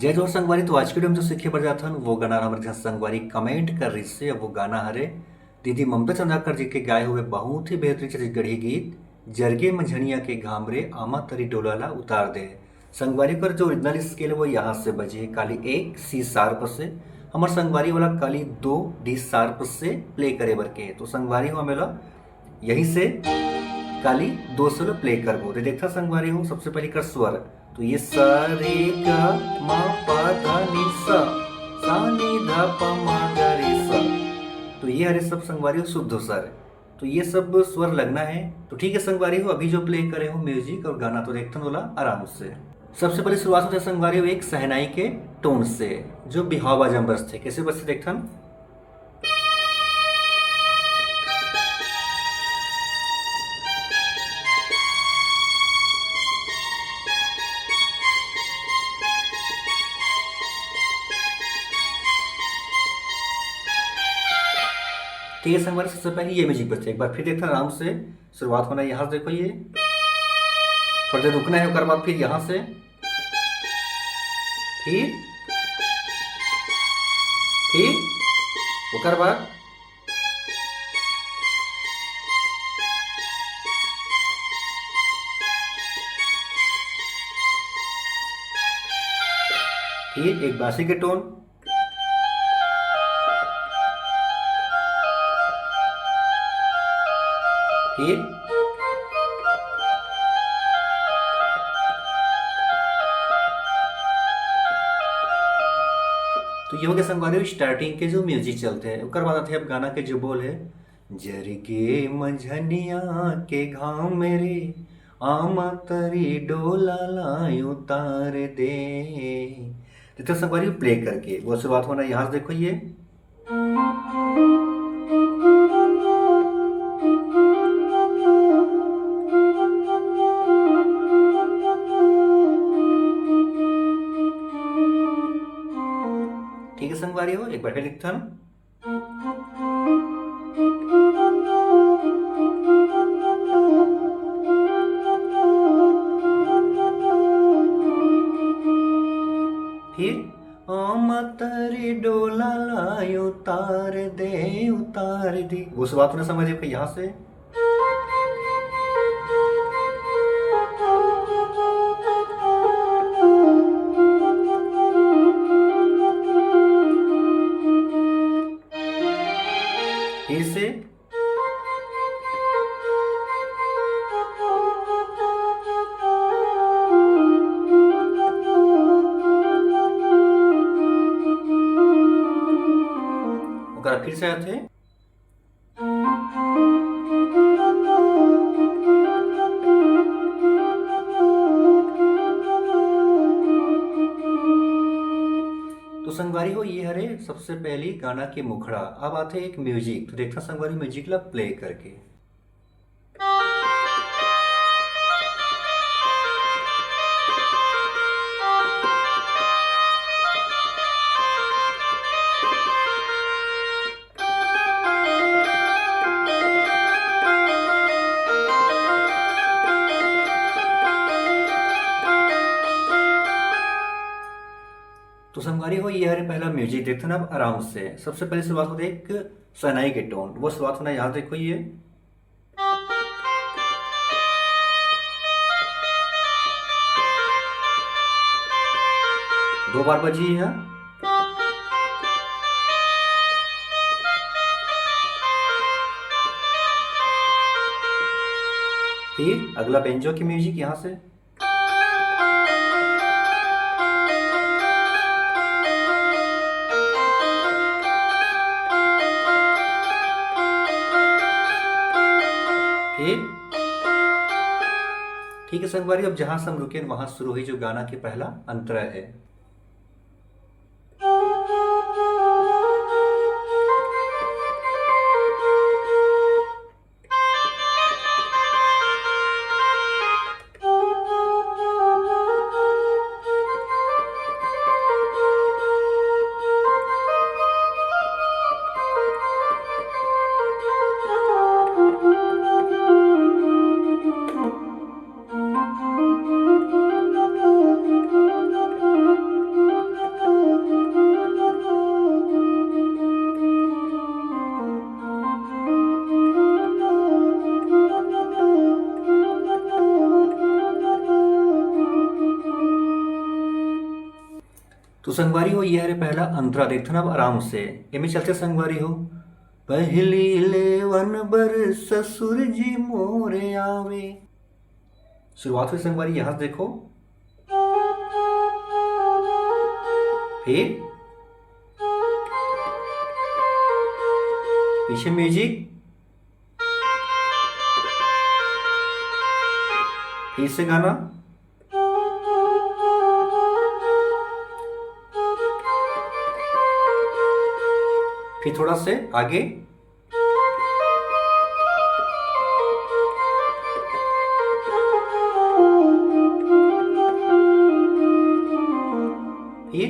जय जोहर संगवारी। तो आज के वीडियो में जो सीखे पड़ जाता है वो गाना हमारे जहाँ संगवारी कमेंट कर रही से। अब वो गाना हरे दीदी ममता चंद्राकर जी के गाए हुए बहुत ही बेहतरीन छत्तीसगढ़ी गीत जरगे मंझनिया के घामरे आमा तरी डोलाला उतार दे। संगवारी पर जो ओरिजिनल स्केल है वो यहाँ से बजे काली 1 C शार्प से हमारे संगवारी वाला काली 2 D शार्प से प्ले करे बर के। तो संगवारी हो हमें यहीं से काली 2 स्वर प्ले करबो। तो देखा संगवारी हो सबसे पहले कर स्वर तो ये सा रे ग म प ध नि सा नि ध प म ग रे सा। तो ये हरे सब संगवारी हो शुद्ध स्वर। तो ये सब स्वर लगना है। तो ठीक है संगवारी हो अभी जो प्ले करे हो म्यूजिक और गाना तो देखते बोला आराम से। सबसे पहले शुरुआत होता है संगवारी हो एक सहनाई के टोन से जो बिहावा जम्बर्स थे। कैसे बस देखथन ठीक है संगवारी। सबसे पहले ये म्यूजिक बजते एक बार फिर देखना आराम से। शुरुआत होना है यहाँ से देखो ये थोड़ी देर रुकना है उसके बाद फिर यहाँ से फिर उसके बाद फिर एक बांसुरी के टोन फिर तो ये हो गया संगवारी स्टार्टिंग के जो म्यूजिक चलते हैं। उसके बाद आते हैं अब गाना के जो बोल है जरगे मंझनिया के घाम मेरे आमा तरी डोला लाई उतार दे। तो संगवारी प्ले करके वो शुरुआत होना यहाँ से देखो ये ठीक है संगवारी हो एक बार फिर लिखता हूँ। फिर तरी डोला लाई उतार दे वो शुरुआत में समझे यहाँ से फिर से फिर से आते हैं तो संगवारी हो ये हरे सबसे पहली गाना के मुखड़ा। अब आते हैं एक म्यूजिक। तो देखना संगवारी म्यूजिक ला प्ले करके तो संगवारी हो ये हरे पहला म्यूजिक देखते ना अब आराम से। सबसे पहले शुरुआत होती है एक शहनाई के टोन वो शुरुआत होना यहाँ देखो ये दो बार बजी है। फिर अगला बेंजो की म्यूजिक यहाँ से फिर ठीक है संगवारी अब जहां से हम रुके वहां शुरू हुई जो गाना के पहला अंतरा है। संगवारी हो ये हरे पहला अंतरा देखथन अब आराम से एमे चलते संगवारी हो। पहली लेवन बर ससुर जी मोरे आवे। शुरुआत हुई संगवारी यहां से देखो। फिर पीछे म्यूजिक, फिर से गाना, फिर थोड़ा से आगे, फिर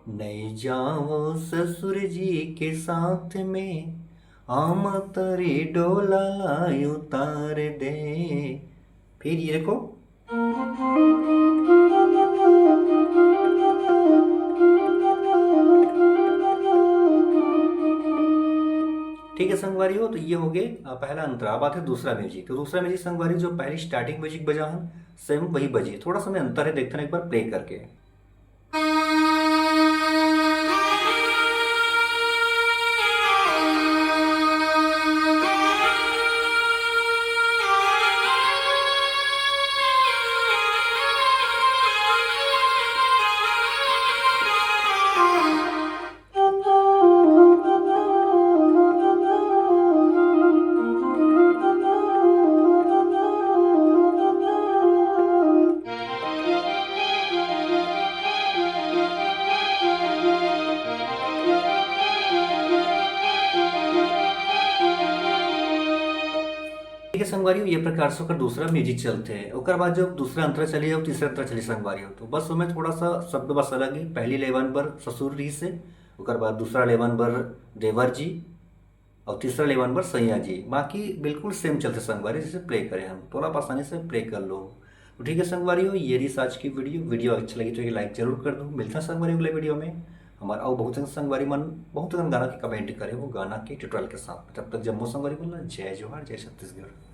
नहीं जाओ ससुर जी के साथ में आम तरी डोला लाई उतार दे। फिर ये देखो। ठीक है संगवारी हो, तो ये हो गए पहला अंतरा। अब आते दूसरा म्यूजिक। तो दूसरा म्यूजिक संगवारी जो पहली स्टार्टिंग म्यूजिक बजा है सेम वही बजी, थोड़ा सा मैं अंतर है देखते हैं एक बार प्ले करके। ठीक है संगवारी हो, ये प्रकार से ओकर दूसरा म्यूजिक चलते हैं। ओकर बाद जब दूसरा अंतरा चली जाओ तीसरा अंतरा चली संगवारी हो, तो बस उसमें थोड़ा सा शब्द बस अलग ही। पहली लेवन पर ससुर जी से, ओकर बाद दूसरा लेवन पर देवर जी, और तीसरा लेवन पर सैया जी। बाकी बिल्कुल सेम चलते संगवारी, जैसे प्ले करें हम, थोड़ा आसानी से प्ले कर लो। तो ठीक है संगवारी हो, ये रही आज की वीडियो अच्छा लगी तो एक लाइक जरूर कर दो। मिलता है संगवारी अगले वीडियो में हमारा। और बहुत संगवारी मन बहुत गाना के कमेंट करे वो गाना के ट्यूटोरियल के साथ। तब तक जम्मू संगवारी बोलना जय जोहार, जय छत्तीसगढ़।